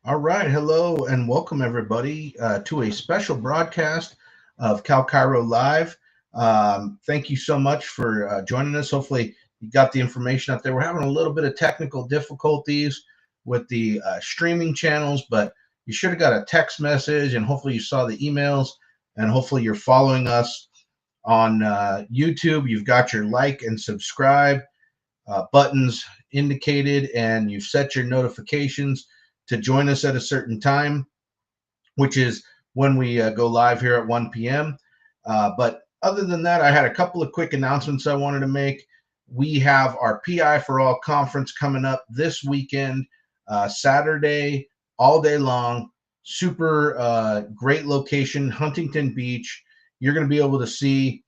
All right. Hello and welcome, everybody, to a special broadcast of Cal Cairo Live. Thank you so much for joining us. Hopefully, you got the information out there. We're having a little bit of technical difficulties with the streaming channels, but you should have got a text message, and hopefully, you saw the emails, and hopefully, you're following us on YouTube. You've got your like and subscribe buttons indicated, and you've set your notifications to join us at a certain time, which is when we go live here at 1 p.m. But other than that, I had a couple of quick announcements I wanted to make. We have our PI for All conference coming up this weekend, Saturday, all day long. Super great location, Huntington Beach. You're going to be able to see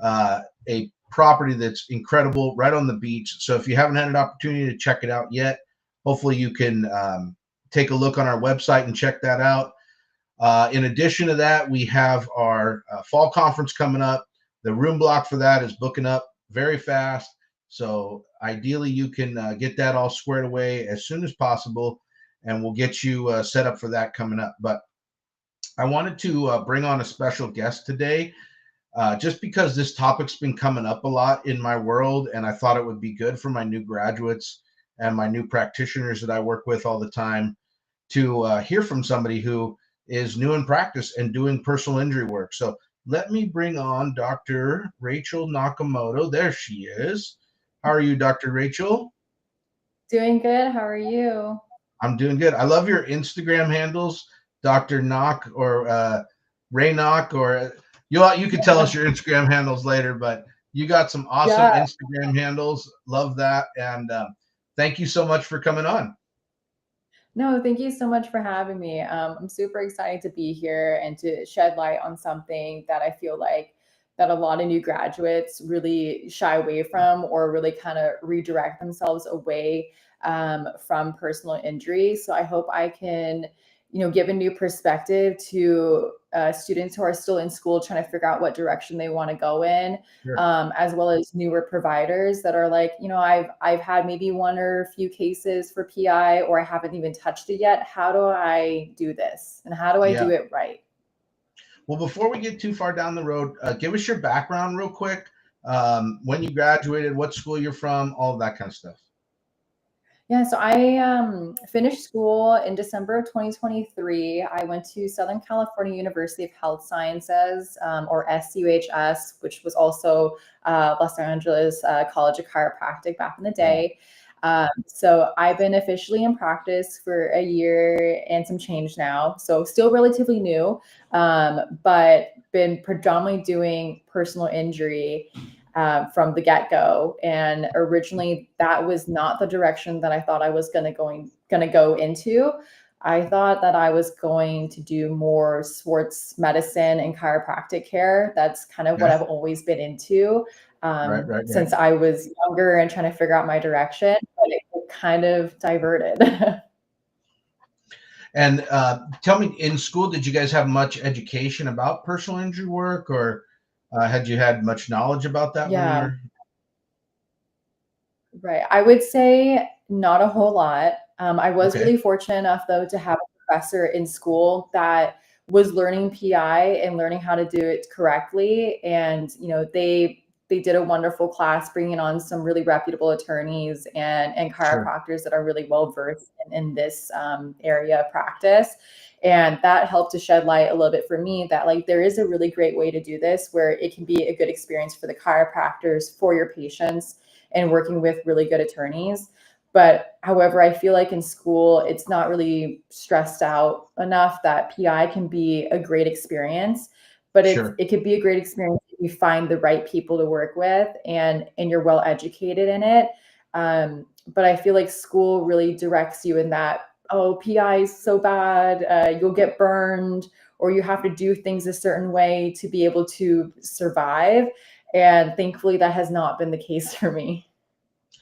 a property that's incredible right on the beach. So if you haven't had an opportunity to check it out yet, hopefully you can take a look on our website and check that out. In addition to that, we have our fall conference coming up. The room block for that is booking up very fast. So ideally, you can get that all squared away as soon as possible, and we'll get you set up for that coming up. But I wanted to bring on a special guest today, just because this topic's been coming up a lot in my world, and I thought it would be good for my new graduates and my new practitioners that I work with all the time to hear from somebody who is new in practice and doing personal injury work. So let me bring on Dr. Rachel Nakamoto. There she is. How are you, Dr. Rachel? Doing good. How are you? I'm doing good. I love your Instagram handles, Dr. Knock or Ray Knock, or you could tell us your Instagram handles later, but you got some awesome Yeah. Instagram handles. Love that. And thank you so much for coming on. No, thank you so much for having me. I'm super excited to be here and to shed light on something that I feel like that a lot of new graduates really shy away from or really kind of redirect themselves away from personal injury. So I hope I can, give a new perspective to students who are still in school trying to figure out what direction they want to go in, Sure. as well as newer providers that are like, I've had maybe one or a few cases for PI, or I haven't even touched it yet. How do I do this, and how do I Yeah. do it right? Well, before we get too far down the road, give us your background real quick. When you graduated, what school you're from, all of that kind of stuff. Yeah, so I finished school in December of 2023. I went to Southern California University of Health Sciences, or SUHS, which was also Los Angeles College of Chiropractic back in the Yeah. day. So I've been officially in practice for a year and some change now. So still relatively new, but been predominantly doing personal injury from the get-go. And originally that was not the direction that I thought I was gonna go into. I thought that I was going to do more sports medicine and chiropractic care. That's kind of what Okay. I've always been into, Right, right, right. since I was younger and trying to figure out my direction, but it kind of diverted. And tell me, in school, did you guys have much education about personal injury work, or had you had much knowledge about that when you Yeah. were? Right. I would say not a whole lot. I was Okay. really fortunate enough, though, to have a professor in school that was learning PI and learning how to do it correctly. And they did a wonderful class, bringing on some really reputable attorneys and Sure. chiropractors that are really well versed in this area of practice. And that helped to shed light a little bit for me that like there is a really great way to do this where it can be a good experience for the chiropractors, for your patients, and working with really good attorneys. But however, I feel like in school, it's not really stressed out enough that PI can be a great experience, but Sure. it could be a great experience if you find the right people to work with and you're well educated in it. But I feel like school really directs you in that, oh, PI is so bad, you'll get burned, or you have to do things a certain way to be able to survive. And thankfully, that has not been the case for me.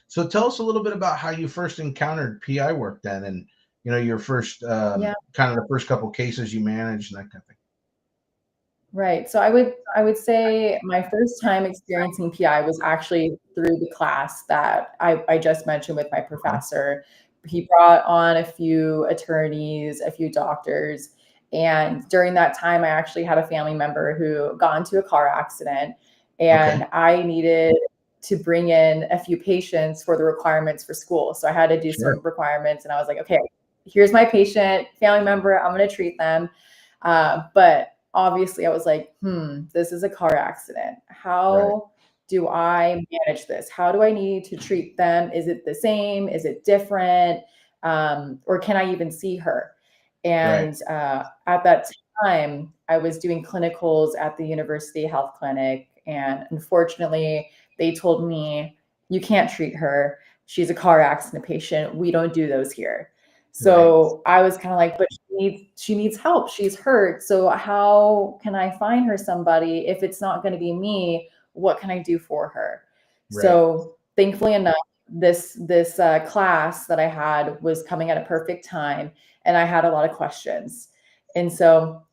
So tell us a little bit about how you first encountered PI work then, and your first Yeah, kind of the first couple cases you managed and that kind of thing. right. So I would say my first time experiencing PI was actually through the class that I just mentioned with my Okay. professor, he brought on a few attorneys, a few doctors. And during that time, I actually had a family member who got into a car accident, and Okay. I needed to bring in a few patients for the requirements for school. So I had to do Sure. some requirements, and I was like, okay, here's my patient, family member, I'm going to treat them. But obviously, I was like, this is a car accident. Right. How do I manage this? How do I need to treat them? Is it the same? Is it different? Or can I even see her? Right. And at that time, I was doing clinicals at the University Health Clinic. And unfortunately, they told me, you can't treat her. She's a car accident patient. We don't do those here. Right. So I was kind of like, but she needs help. She's hurt. So how can I find her somebody if it's not going to be me? What can I do for her? Right. So thankfully enough, this class that I had was coming at a perfect time, and I had a lot of questions. And so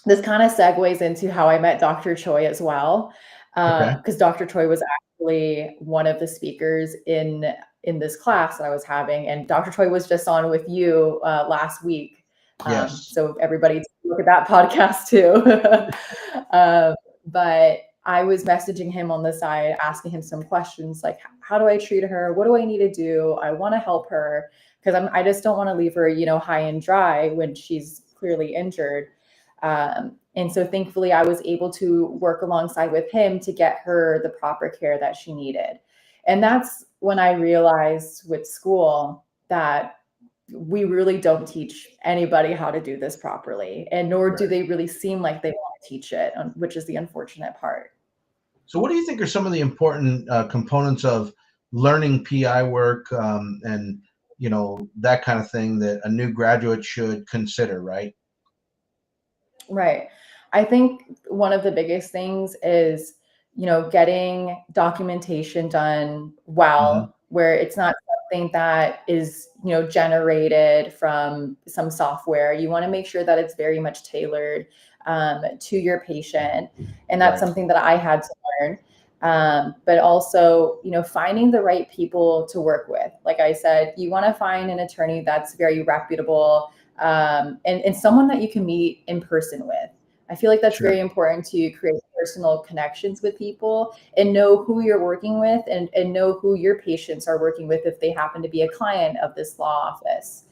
this kind of segues into how I met Dr. Choi as well, Okay. because Dr. Choi was actually one of the speakers in this class that I was having, and Dr. Choi was just on with you last week. Yes. So everybody look at that podcast too. But I was messaging him on the side, asking him some questions like, how do I treat her? What do I need to do? I want to help her because I just don't want to leave her, high and dry when she's clearly injured. And so thankfully I was able to work alongside with him to get her the proper care that she needed. And that's when I realized with school that we really don't teach anybody how to do this properly, and nor do Right. they really seem like they want to teach it, which is the unfortunate part. So, what do you think are some of the important components of learning PI work, and that kind of thing that a new graduate should consider? Right. Right. I think one of the biggest things is, getting documentation done Hmm. well, where it's not something that is, generated from some software. You want to make sure that it's very much tailored to your patient. And that's Right. something that I had to learn. But also, finding the right people to work with. Like I said, you want to find an attorney that's very reputable, and someone that you can meet in person with. I feel like that's Sure. very important to create personal connections with people and know who you're working with, and know who your patients are working with if they happen to be a client of this law office.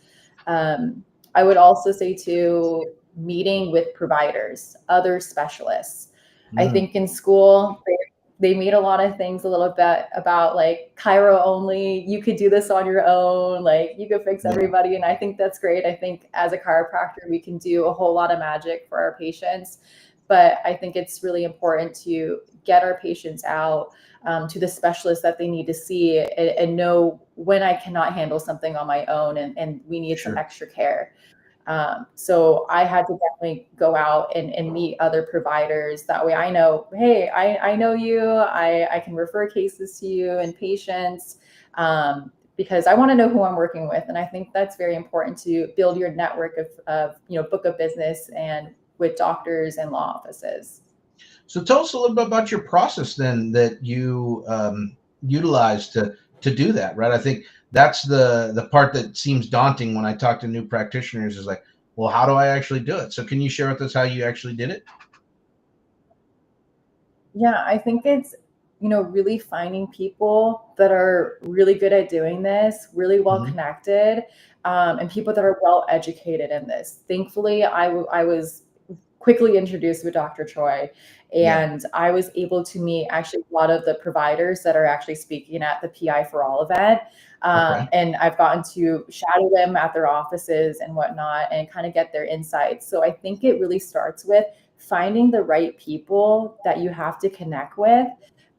I would also say to meeting with providers, other specialists. I Mm. think in school, they made a lot of things a little bit about like Cairo only. You could do this on your own. Like you could fix Yeah. everybody. And I think that's great. I think as a chiropractor, we can do a whole lot of magic for our patients. But I think it's really important to get our patients out to the specialists that they need to see, and know when I cannot handle something on my own, and we need some Sure. extra care. So I had to definitely go out and meet other providers. That way I know, hey, I know you, I can refer cases to you and patients, because I want to know who I'm working with. And I think that's very important to build your network of book of business and with doctors and law offices. So, tell us a little bit about your process then that you utilize to do that. Right. I think that's the part that seems daunting when I talk to new practitioners. Is like, well, how do I actually do it? So, can you share with us how you actually did it? Yeah, I think it's, really finding people that are really good at doing this, really well Hmm. connected, and people that are well educated in this. Thankfully, I was quickly introduced with Dr. Choi, Yeah. and I was able to meet actually a lot of the providers that are actually speaking at the PI for All event. Okay. And I've gotten to shadow them at their offices and whatnot and kind of get their insights. So I think it really starts with finding the right people that you have to connect with,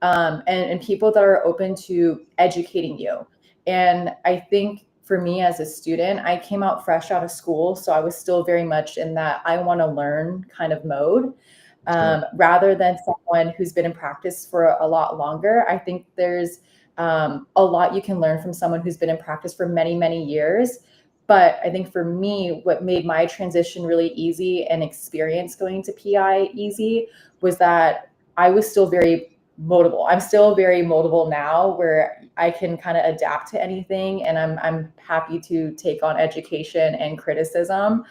and people that are open to educating you. And I think for me as a student, I came out fresh out of school. So I was still very much in that I want to learn kind of mode, Sure. rather than someone who's been in practice for a lot longer. I think there's a lot you can learn from someone who's been in practice for many, many years. But I think for me, what made my transition really easy and experience going to PI easy was that I was still very moldable. I'm still very moldable now, where I can kind of adapt to anything, and I'm happy to take on education and criticism.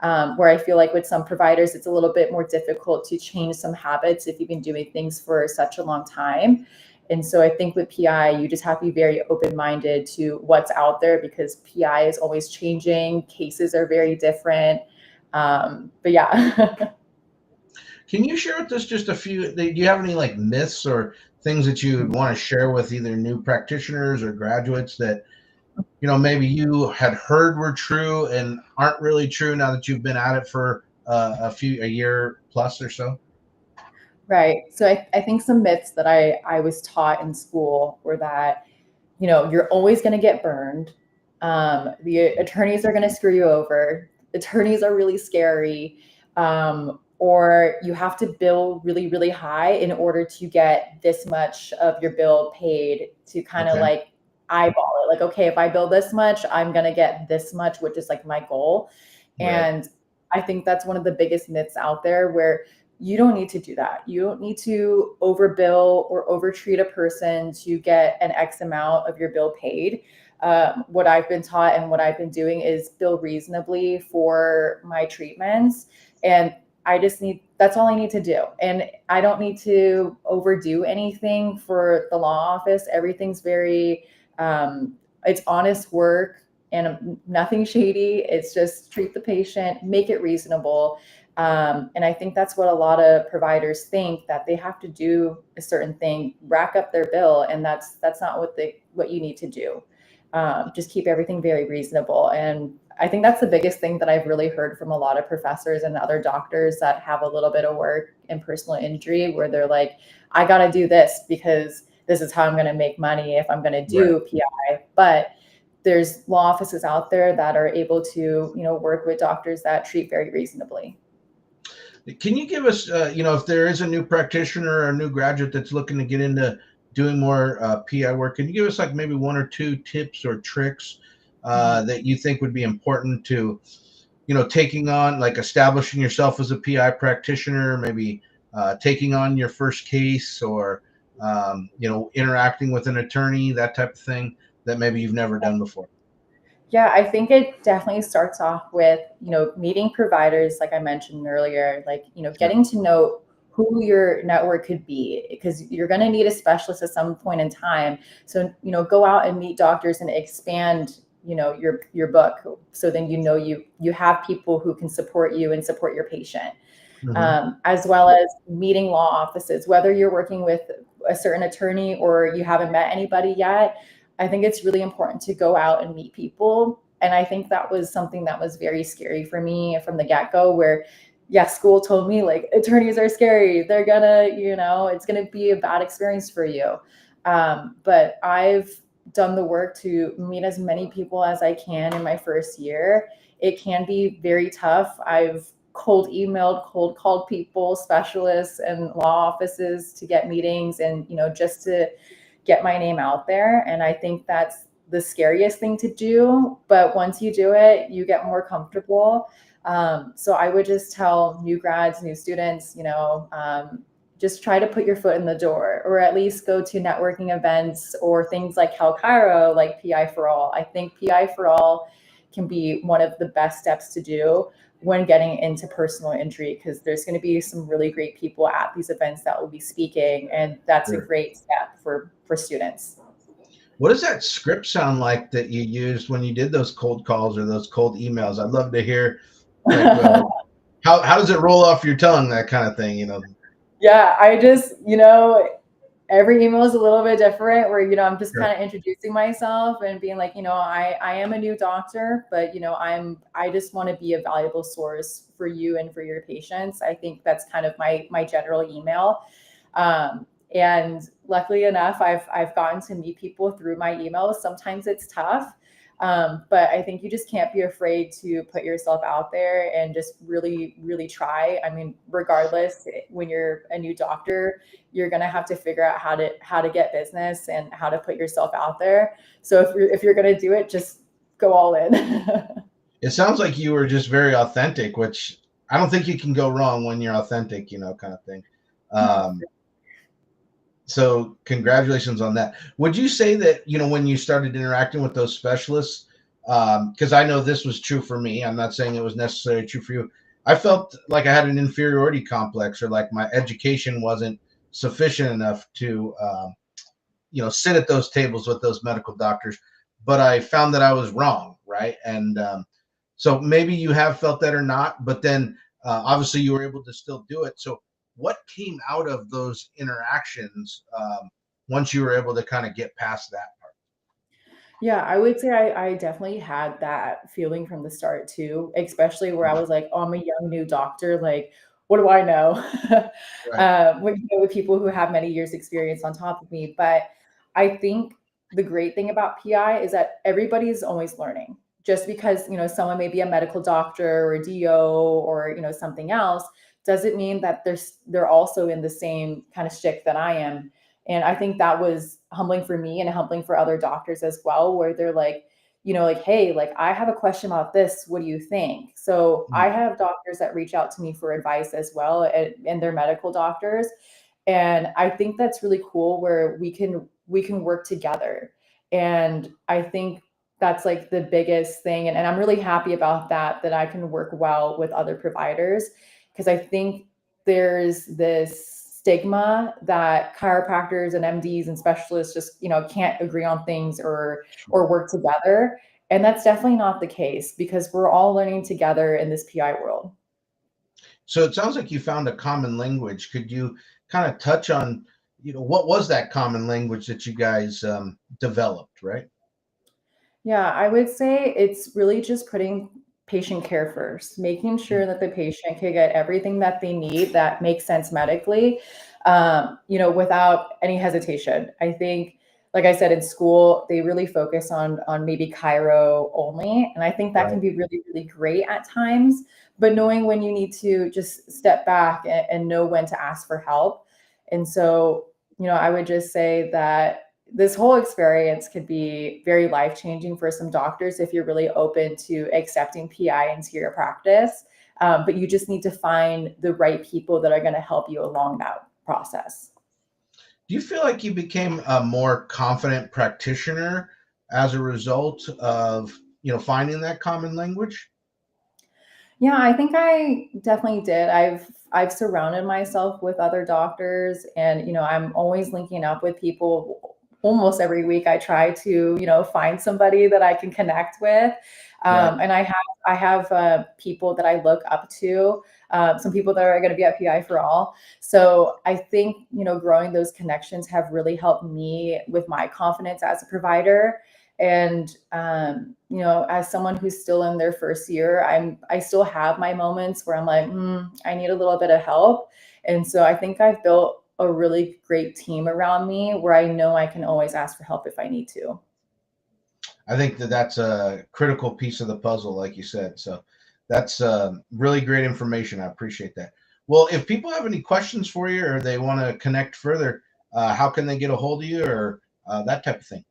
Where I feel like with some providers, it's a little bit more difficult to change some habits if you've been doing things for such a long time. And so I think with PI, you just have to be very open-minded to what's out there, because PI is always changing. Cases are very different. But yeah. Can you share with us just a few? Do you have any like myths or things that you would want to share with either new practitioners or graduates that maybe you had heard were true and aren't really true now that you've been at it for a year plus or so? Right. So I think some myths that I was taught in school were that, you're always going to get burned. The attorneys are going to screw you over. Attorneys are really scary. Or you have to bill really, really high in order to get this much of your bill paid, to kind of Okay. like eyeball it. Like, okay, if I bill this much, I'm going to get this much, which is like my goal. Right. And I think that's one of the biggest myths out there, where you don't need to do that. You don't need to overbill or overtreat a person to get an X amount of your bill paid. What I've been taught and what I've been doing is bill reasonably for my treatments. And that's all I need to do. And I don't need to overdo anything for the law office. Everything's very, it's honest work and nothing shady. It's just treat the patient, make it reasonable. And I think that's what a lot of providers think, that they have to do a certain thing, rack up their bill, and that's not what you need to do. Just keep everything very reasonable. And I think that's the biggest thing that I've really heard from a lot of professors and other doctors that have a little bit of work in personal injury, where they're like, I got to do this because this is how I'm going to make money if I'm going to do PI. But there's law offices out there that are able to, work with doctors that treat very reasonably. Can you give us, if there is a new practitioner or a new graduate that's looking to get into doing more PI work, can you give us like maybe one or two tips or tricks that you think would be important to, taking on, like establishing yourself as a PI practitioner, maybe taking on your first case, or, interacting with an attorney, that type of thing that maybe you've never done before? Yeah, I think it definitely starts off with, meeting providers, like I mentioned earlier, like, getting to know who your network could be, because you're going to need a specialist at some point in time. So, go out and meet doctors and expand, your book. So then, you have people who can support you and support your patient. As well as meeting law offices, whether you're working with a certain attorney or you haven't met anybody yet. I think it's really important to go out and meet people. And I think that was something that was very scary for me from the get-go, where, yeah, school told me like attorneys are scary. They're gonna, it's gonna be a bad experience for you. But I've done the work to meet as many people as I can in my first year. It can be very tough. I've cold emailed, cold called people, specialists and law offices to get meetings, and, just to get my name out there. And I think that's the scariest thing to do. But once you do it, you get more comfortable. So I would just tell new grads, new students, just try to put your foot in the door, or at least go to networking events or things like Cal Chiro, like PI for All. I think PI for All can be one of the best steps to do when getting into personal injury, because there's going to be some really great people at these events that will be speaking, and that's a great step for students. What does that script sound like that you used when you did those cold calls or those cold emails? I'd love to hear, like, how does it roll off your tongue, that kind of thing, Yeah, I just, every email is a little bit different, where, I'm just kind of introducing myself and being like, I am a new doctor, but, I just want to be a valuable source for you and for your patients. I think that's kind of my general email. And luckily enough, I've gotten to meet people through my emails. Sometimes it's tough. But I think you just can't be afraid to put yourself out there and just really, really try. I mean, regardless, when you're a new doctor, you're going to have to figure out how to get business and how to put yourself out there. So if you're going to do it, just go all in. It sounds like you were just very authentic, which I don't think you can go wrong when you're authentic, kind of thing. So congratulations on that. Would you say that, when you started interacting with those specialists, because I know this was true for me, I'm not saying it was necessarily true for you. I felt like I had an inferiority complex, or like my education wasn't sufficient enough to, sit at those tables with those medical doctors. But I found that I was wrong, right? And so maybe you have felt that or not, but then obviously you were able to still do it. So what came out of those interactions once you were able to kind of get past that part? Yeah, I would say I definitely had that feeling from the start too, especially where I was like, "Oh, I'm a young new doctor, like, what do I know?" Right. With people who have many years experience on top of me, but I think the great thing about PI is that everybody is always learning. Just because, someone may be a medical doctor or a DO or, something else, doesn't mean that they're also in the same kind of shtick that I am. And I think that was humbling for me and humbling for other doctors as well, where they're like, like, hey, like I have a question about this. What do you think? So I have doctors that reach out to me for advice as well, and they're medical doctors. And I think that's really cool where we can work together. And I think that's like the biggest thing. And I'm really happy about that I can work well with other providers, because I think there's this stigma that chiropractors and MDs and specialists just, can't agree on things or work together. And that's definitely not the case, because we're all learning together in this PI world. So it sounds like you found a common language. Could you kind of touch on, what was that common language that you guys developed, right? Yeah, I would say it's really just putting patient care first, making sure that the patient can get everything that they need that makes sense medically, without any hesitation. I think, like I said, in school, they really focus on maybe Cairo only, and I think that Right. can be really, really great at times. But knowing when you need to just step back and know when to ask for help, and so I would just say that this whole experience could be very life changing for some doctors if you're really open to accepting PI into your practice. But you just need to find the right people that are going to help you along that process. Do you feel like you became a more confident practitioner as a result of, finding that common language? Yeah, I think I definitely did. I've surrounded myself with other doctors, and I'm always linking up with people. Almost every week I try to, find somebody that I can connect with. Right. And I have people that I look up to, some people that are going to be at PI for all. So I think, growing those connections have really helped me with my confidence as a provider. And as someone who's still in their first year, I still have my moments where I'm like, I need a little bit of help. And so I think I've built a really great team around me where I know I can always ask for help if I need to. I think that that's a critical piece of the puzzle, like you said. So that's really great information. I appreciate that. Well, if people have any questions for you or they want to connect further, how can they get a hold of you, or that type of thing?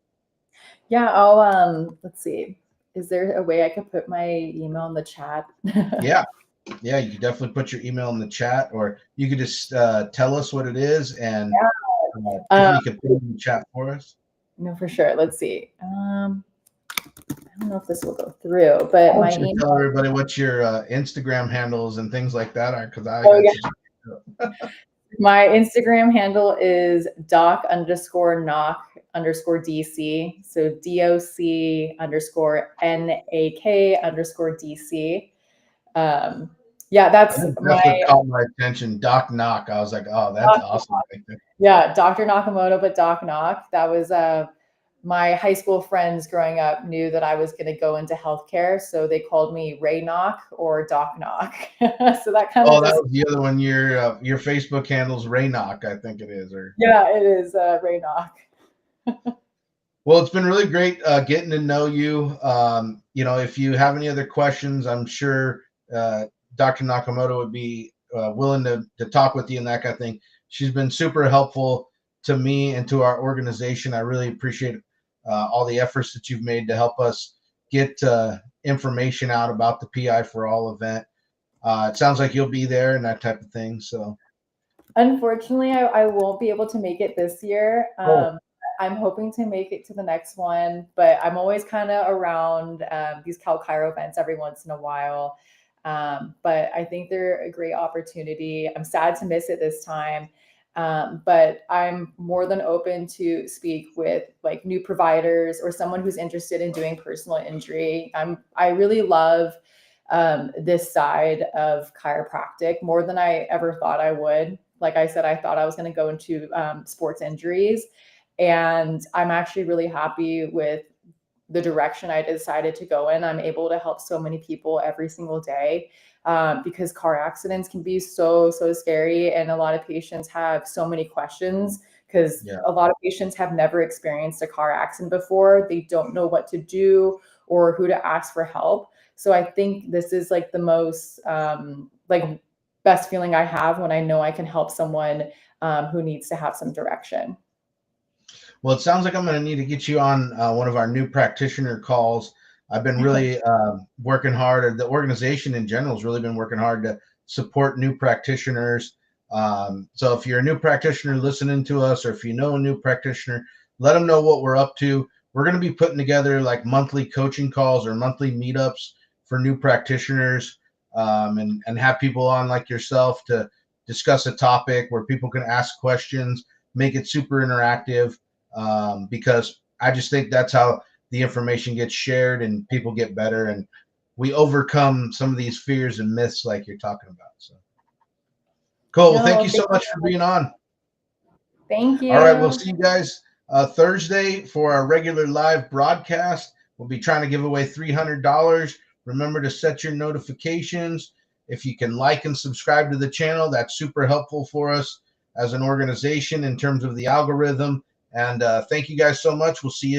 Yeah, I'll let's see. Is there a way I could put my email in the chat? Yeah. Yeah, you can definitely put your email in the chat, or you could just tell us what it is, and Um, Tiffany can put it in the chat for us. no, for sure. Let's see. I don't know if this will go through, but I my want you to email. tell everybody what your Instagram handles and things like that are, because I Oh got yeah, you. my Instagram handle is doc_knock_DC. So DOC_NAK_DC. Um, yeah, that's That my definitely caught my attention. Doc Knock. I was like, oh, that's Doc, awesome right there. yeah, Dr. Nakamoto, but Doc Knock. That was my high school friends growing up knew that I was going to go into healthcare, so they called me Ray Knock or Doc Knock. So that kind of Oh, that just was the other one. Your Facebook handle's Ray Knock, I think it is. Or yeah, it is Ray Knock. well, it's been really great getting to know you. If you have any other questions, I'm sure Dr. Nakamoto would be willing to talk with you and that kind of thing. She's been super helpful to me and to our organization. I really appreciate all the efforts that you've made to help us get information out about the PI for All event. It sounds like you'll be there and that type of thing. So Unfortunately, I won't be able to make it this year. Oh, I'm hoping to make it to the next one, but I'm always kind of around these Cal Cairo events every once in a while. But I think they're a great opportunity. I'm sad to miss it this time, but I'm more than open to speak with like new providers or someone who's interested in doing personal injury. I really love this side of chiropractic more than I ever thought I would. Like I said, I thought I was going to go into sports injuries, and I'm actually really happy with the direction I decided to go in. I'm able to help so many people every single day because car accidents can be so scary, and a lot of patients have so many questions because yeah. a lot of patients have never experienced a car accident before. They don't know what to do or who to ask for help. So I think this is like the most like best feeling I have when I know I can help someone who needs to have some direction. Well, it sounds like I'm going to need to get you on one of our new practitioner calls. I've been really working hard, or the organization in general has really been working hard to support new practitioners. So if you're a new practitioner listening to us, or if you know a new practitioner, let them know what we're up to. We're going to be putting together like monthly coaching calls or monthly meetups for new practitioners, and have people on like yourself to discuss a topic where people can ask questions, make it super interactive, because I just think that's how the information gets shared and people get better, and we overcome some of these fears and myths like you're talking about. So cool. Well, thank No, you thank so much for being on. thank All right, we'll you. see you guys Thursday for our regular live broadcast. We'll be trying to give away $300. Remember to set your notifications. If you can like and subscribe to the channel, that's super helpful for us as an organization in terms of the algorithm. And thank you guys so much. We'll see you